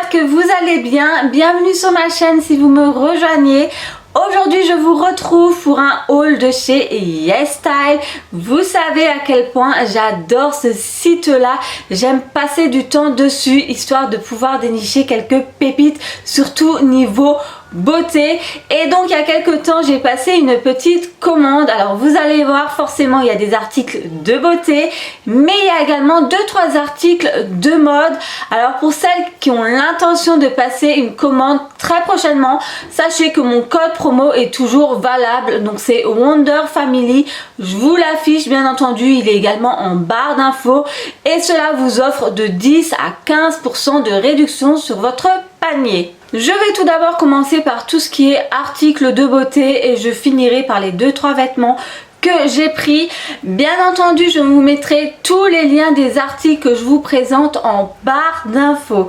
j'espère que vous allez bien. Bienvenue sur ma chaîne si vous me rejoignez. Aujourd'hui je vous retrouve pour un haul de chez YesStyle. Vous savez à quel point j'adore ce site là. J'aime passer du temps dessus histoire de pouvoir dénicher quelques pépites, surtout niveau beauté. Et donc il y a quelques temps j'ai passé une petite commande. Alors vous allez voir, forcément il y a des articles de beauté, mais il y a également 2-3 articles de mode. Alors pour celles qui ont l'intention de passer une commande très prochainement, sachez que mon code promo est toujours valable, donc c'est Wonder Family. Je vous l'affiche bien entendu, il est également en barre d'infos et cela vous offre de 10 à 15% de réduction sur votre panier. Je vais tout d'abord commencer par tout ce qui est articles de beauté et je finirai par les 2-3 vêtements que j'ai pris. Bien entendu, je vous mettrai tous les liens des articles que je vous présente en barre d'infos.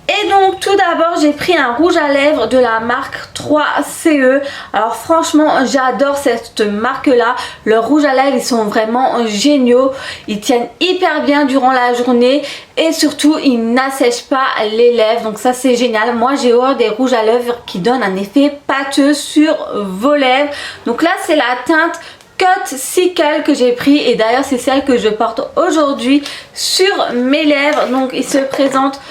Et donc tout d'abord j'ai pris un rouge à lèvres de la marque 3CE. Alors franchement j'adore cette marque là. Leurs rouges à lèvres ils sont vraiment géniaux. Ils tiennent hyper bien durant la journée et surtout ils n'assèchent pas les lèvres. Donc ça c'est génial. Moi j'ai horreur des rouges à lèvres qui donnent un effet pâteux sur vos lèvres. Donc là c'est la teinte Cut Sickle que j'ai pris et d'ailleurs c'est celle que je porte aujourd'hui sur mes lèvres. Donc il se présente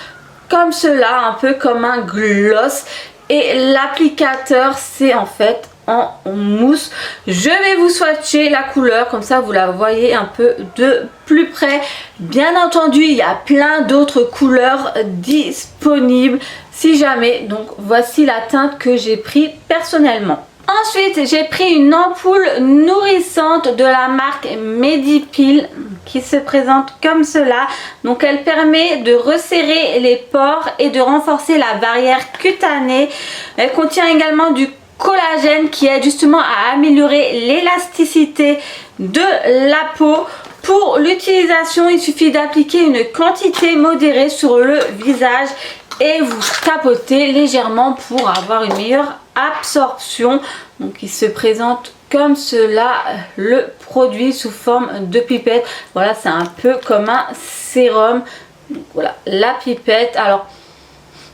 comme cela, un peu comme un gloss, et l'applicateur c'est en fait en mousse. Je vais vous swatcher la couleur comme ça vous la voyez un peu de plus près. Bien entendu il y a plein d'autres couleurs disponibles si jamais. Donc voici la teinte que j'ai pris personnellement. Ensuite j'ai pris une ampoule nourrissante de la marque Medipil qui se présente comme cela. Donc elle permet de resserrer les pores et de renforcer la barrière cutanée. Elle contient également du collagène qui aide justement à améliorer l'élasticité de la peau. Pour l'utilisation il suffit d'appliquer une quantité modérée sur le visage et vous tapotez légèrement pour avoir une meilleure absorption. Donc il se présente comme cela, le produit sous forme de pipette. Voilà, c'est un peu comme un sérum. Donc, voilà la pipette. Alors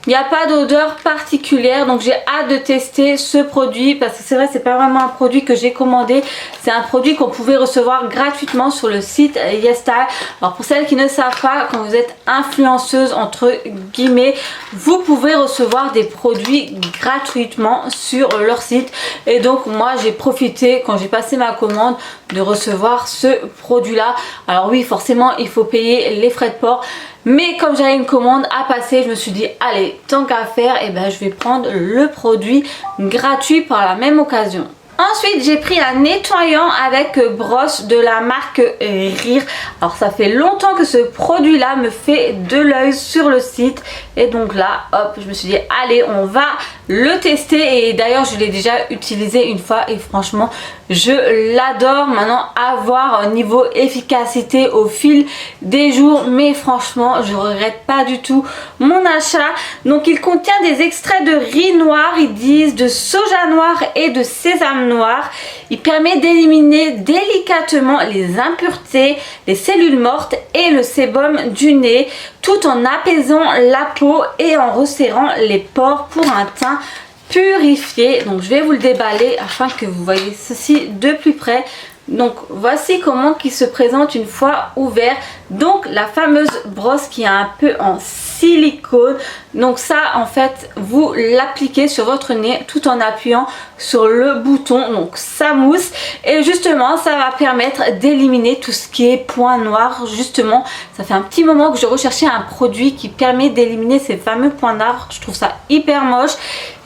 il n'y a pas d'odeur particulière, donc j'ai hâte de tester ce produit parce que c'est vrai c'est pas vraiment un produit que j'ai commandé, c'est un produit qu'on pouvait recevoir gratuitement sur le site YesStyle. Alors pour celles qui ne savent pas, quand vous êtes influenceuse entre guillemets, vous pouvez recevoir des produits gratuitement sur leur site et donc moi j'ai profité quand j'ai passé ma commande de recevoir ce produit là. Alors oui forcément il faut payer les frais de port, mais comme j'avais une commande à passer, je me suis dit allez, tant qu'à faire, et ben, je vais prendre le produit gratuit par la même occasion. Ensuite j'ai pris un nettoyant avec brosse de la marque Rire. Alors ça fait longtemps que ce produit là me fait de l'œil sur le site et donc là hop je me suis dit allez on va le tester et d'ailleurs je l'ai déjà utilisé une fois et franchement je l'adore. Maintenant à voir niveau efficacité au fil des jours, mais franchement je regrette pas du tout mon achat. Donc il contient des extraits de riz noir, ils disent de soja noir et de sésame noir. Il permet d'éliminer délicatement les impuretés, les cellules mortes et le sébum du nez tout en apaisant la peau et en resserrant les pores pour un teint purifié. Donc je vais vous le déballer afin que vous voyez ceci de plus près. Donc voici comment il se présente une fois ouvert. Donc la fameuse brosse qui est un peu en silicone. Donc ça en fait vous l'appliquez sur votre nez tout en appuyant sur le bouton. Donc ça mousse et justement ça va permettre d'éliminer tout ce qui est points noirs. Justement ça fait un petit moment que je recherchais un produit qui permet d'éliminer ces fameux points noirs. Je trouve ça hyper moche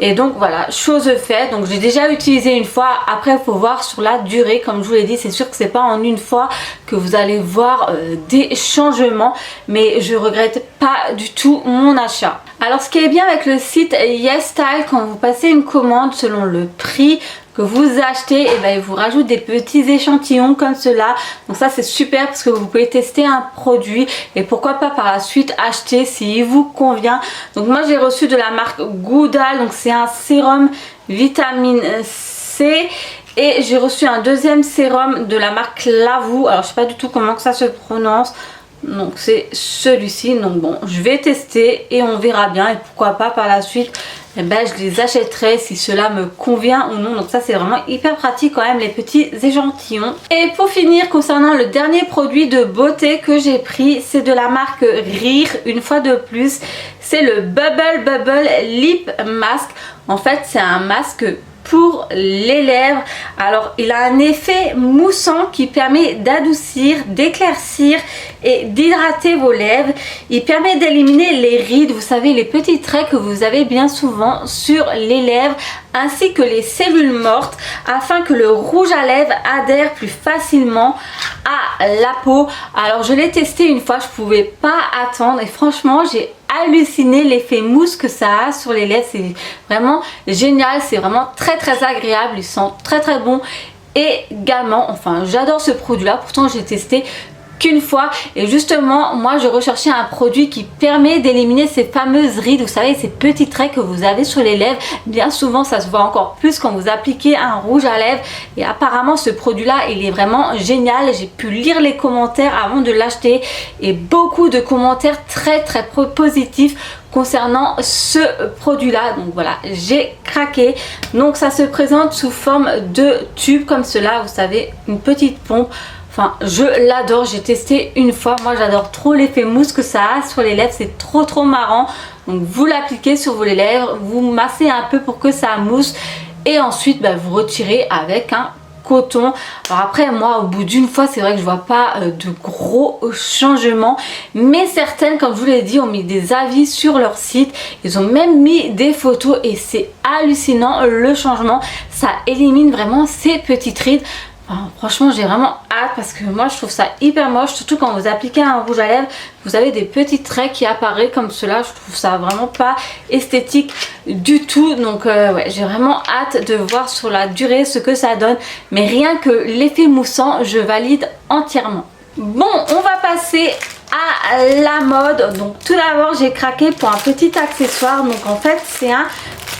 et donc voilà, chose faite. Donc j'ai déjà utilisé une fois. Après il faut voir sur la durée, comme je vous l'ai dit, c'est sûr que c'est pas en une fois que vous allez voir des changements, mais je regrette pas du tout mon achat. Alors ce qui est bien avec le site YesStyle, quand vous passez une commande, selon le prix que vous achetez, et ben, il vous rajoute des petits échantillons comme cela. Donc ça c'est super parce que vous pouvez tester un produit et pourquoi pas par la suite acheter s'il vous convient. Donc moi j'ai reçu de la marque Goudal, donc c'est un sérum vitamine C. Et j'ai reçu un deuxième sérum de la marque Lavou. Alors je sais pas du tout comment que ça se prononce. Donc c'est celui-ci. Donc bon, je vais tester et on verra bien. Et pourquoi pas par la suite, eh ben, je les achèterai si cela me convient ou non. Donc ça c'est vraiment hyper pratique quand même, les petits échantillons. Et pour finir, concernant le dernier produit de beauté que j'ai pris, c'est de la marque Rire, une fois de plus. C'est le Bubble Lip Mask. En fait c'est un masque pour les lèvres. Alors il a un effet moussant qui permet d'adoucir, d'éclaircir et d'hydrater vos lèvres. Il permet d'éliminer les rides, vous savez, les petits traits que vous avez bien souvent sur les lèvres, ainsi que les cellules mortes, afin que le rouge à lèvres adhère plus facilement à la peau. Alors je l'ai testé une fois, je pouvais pas attendre et franchement j'ai halluciné l'effet mousse que ça a sur les lèvres. C'est vraiment génial, c'est vraiment très agréable, il sent très bon. Et également, enfin j'adore ce produit là, pourtant j'ai testé qu'une fois et justement moi je recherchais un produit qui permet d'éliminer ces fameuses rides, vous savez, ces petits traits que vous avez sur les lèvres. Bien souvent ça se voit encore plus quand vous appliquez un rouge à lèvres et apparemment ce produit là il est vraiment génial. J'ai pu lire les commentaires avant de l'acheter et beaucoup de commentaires très positifs concernant ce produit là. Donc voilà, j'ai craqué. Donc ça se présente sous forme de tube comme cela, vous savez, une petite pompe. Enfin, je l'adore, j'ai testé une fois. Moi, j'adore trop l'effet mousse que ça a sur les lèvres. C'est trop marrant. Donc, vous l'appliquez sur vos lèvres, vous massez un peu pour que ça mousse. Et ensuite, bah, vous retirez avec un coton. Alors après, moi, au bout d'une fois, c'est vrai que je vois pas de gros changements. Mais certaines, comme je vous l'ai dit, ont mis des avis sur leur site. Ils ont même mis des photos et c'est hallucinant le changement. Ça élimine vraiment ces petites rides. Enfin, franchement j'ai vraiment hâte parce que moi je trouve ça hyper moche, surtout quand vous appliquez un rouge à lèvres, vous avez des petits traits qui apparaissent comme cela. Je trouve ça vraiment pas esthétique du tout. Donc ouais, j'ai vraiment hâte de voir sur la durée ce que ça donne, mais rien que l'effet moussant je valide entièrement. Bon, on va passer à la mode. Donc tout d'abord j'ai craqué pour un petit accessoire. Donc en fait c'est un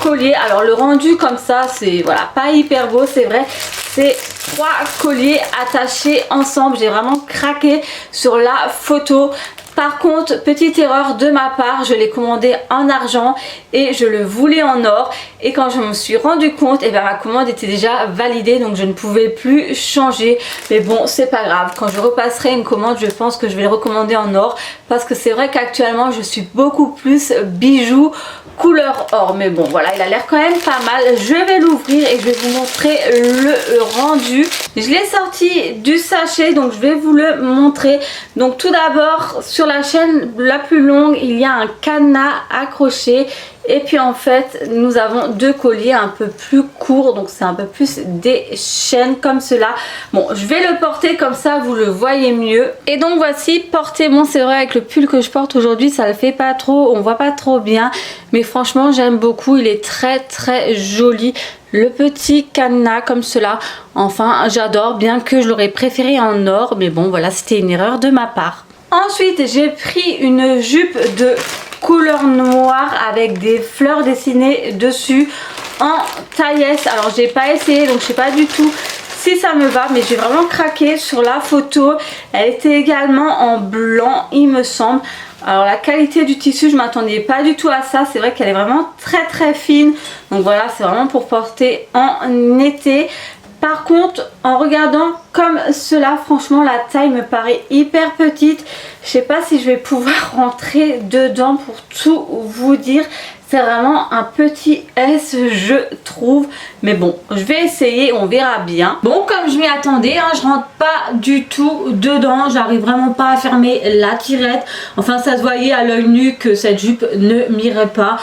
collier. Alors le rendu comme ça c'est voilà pas hyper beau, c'est vrai. C'est 3 colliers attachés ensemble. J'ai vraiment craqué sur la photo. Par contre, petite erreur de ma part, je l'ai commandé en argent et je le voulais en or. Et quand je me suis rendu compte, eh ben, ma commande était déjà validée, donc je ne pouvais plus changer. Mais bon, c'est pas grave. Quand je repasserai une commande, je pense que je vais le recommander en or. Parce que c'est vrai qu'actuellement, je suis beaucoup plus bijoux couleur or. Mais bon, voilà, il a l'air quand même pas mal. Je vais l'ouvrir et je vais vous montrer le rendu. Je l'ai sorti du sachet, donc je vais vous le montrer. Donc tout d'abord, sur la chaîne la plus longue, il y a un cadenas accroché. Et puis en fait, nous avons 2 colliers un peu plus courts. Donc c'est un peu plus des chaînes comme cela. Bon, je vais le porter comme ça, vous le voyez mieux. Et donc voici, porté. Bon, c'est vrai, avec le pull que je porte aujourd'hui, ça le fait pas trop. On voit pas trop bien. Mais franchement, j'aime beaucoup. Il est très joli. Le petit cadenas comme cela. Enfin, j'adore, bien que je l'aurais préféré en or. Mais bon, voilà, c'était une erreur de ma part. Ensuite, j'ai pris une jupe de couleur noire avec des fleurs dessinées dessus en taillesse. Alors, j'ai pas essayé, donc je sais pas du tout si ça me va, mais j'ai vraiment craqué sur la photo. Elle était également en blanc, il me semble. Alors la qualité du tissu, je m'attendais pas du tout à ça. C'est vrai qu'elle est vraiment très fine. Donc voilà, c'est vraiment pour porter en été. Par contre, en regardant comme cela, franchement la taille me paraît hyper petite. Je sais pas si je vais pouvoir rentrer dedans pour tout vous dire. C'est vraiment un petit S, je trouve. Mais bon, je vais essayer, on verra bien. Bon, comme je m'y attendais, hein, je rentre pas du tout dedans. J'arrive vraiment pas à fermer la tirette. Enfin, ça se voyait à l'œil nu que cette jupe ne m'irait pas.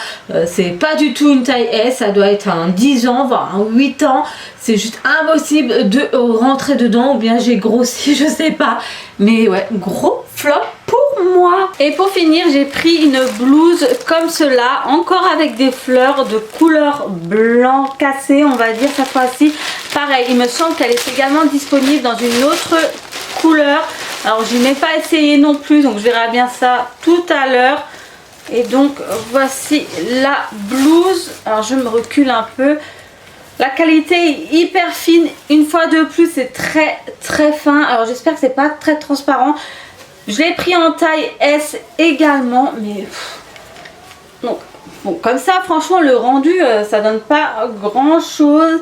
C'est pas du tout une taille S. Ça doit être un 10 ans, voire un 8 ans. C'est juste impossible de rentrer dedans. Ou bien j'ai grossi, je sais pas. Mais ouais, gros flop pour moi. Et pour finir, j'ai pris une blouse comme cela, encore avec des fleurs de couleur blanc cassé, on va dire cette fois-ci. Pareil, il me semble qu'elle est également disponible dans une autre couleur. Alors je n'ai pas essayé non plus, donc je verrai bien ça tout à l'heure. Et donc voici la blouse. Alors je me recule un peu. La qualité est hyper fine. Une fois de plus, c'est très fin. Alors j'espère que c'est pas très transparent. Je l'ai pris en taille S également, mais donc bon, comme ça franchement le rendu ça donne pas grand chose.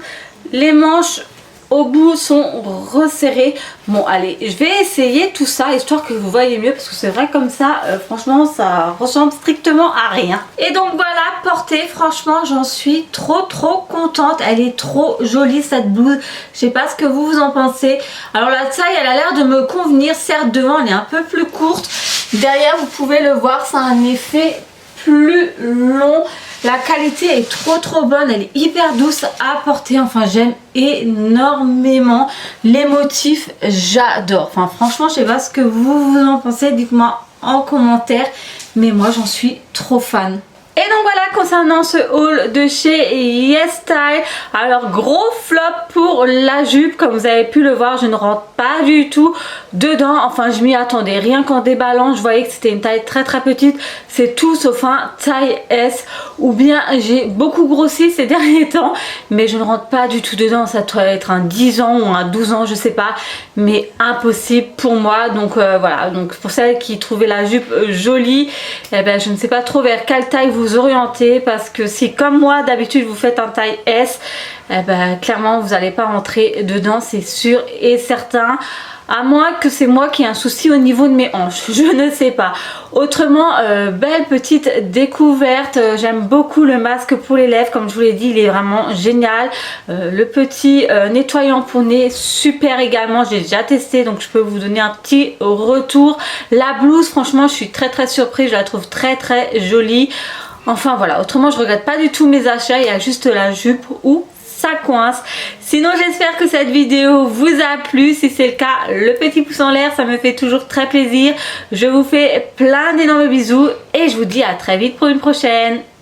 Les manches au bout sont resserrées. Bon allez, je vais essayer tout ça histoire que vous voyez mieux, parce que c'est vrai comme ça franchement ça ressemble strictement à rien. Et donc voilà, portée, franchement j'en suis trop contente. Elle est trop jolie cette blouse. Je sais pas ce que vous en pensez. Alors la taille elle a l'air de me convenir. Certes devant elle est un peu plus courte, derrière vous pouvez le voir, ça a un effet plus long. La qualité est trop bonne, elle est hyper douce à porter, enfin j'aime énormément les motifs, j'adore. Enfin franchement je sais pas ce que vous en pensez, dites-moi en commentaire, mais moi j'en suis trop fan. Et donc voilà concernant ce haul de chez YesStyle. Alors gros flop pour la jupe, comme vous avez pu le voir, je ne rentre pas du tout dedans. Enfin je m'y attendais, rien qu'en déballant je voyais que c'était une taille très petite. C'est tout sauf un taille S, ou bien j'ai beaucoup grossi ces derniers temps, mais je ne rentre pas du tout dedans. Ça doit être un 10 ans ou un 12 ans, je sais pas, mais impossible pour moi. Donc voilà, donc pour celles qui trouvaient la jupe jolie, eh ben, je ne sais pas trop vers quelle taille vous orienter, parce que si comme moi d'habitude vous faites un taille S, eh ben, clairement vous n'allez pas rentrer dedans, c'est sûr et certain. À moins que c'est moi qui ai un souci au niveau de mes hanches, je ne sais pas. Autrement, belle petite découverte. J'aime beaucoup le masque pour les lèvres, comme je vous l'ai dit, il est vraiment génial. Le petit nettoyant pour nez, super également, j'ai déjà testé, donc je peux vous donner un petit retour. La blouse, franchement, je suis très surprise, je la trouve très jolie. Enfin voilà, autrement je regrette pas du tout mes achats, il y a juste la jupe où ça coince. Sinon j'espère que cette vidéo vous a plu. Si c'est le cas, le petit pouce en l'air, ça me fait toujours très plaisir. Je vous fais plein d'énormes bisous et je vous dis à très vite pour une prochaine.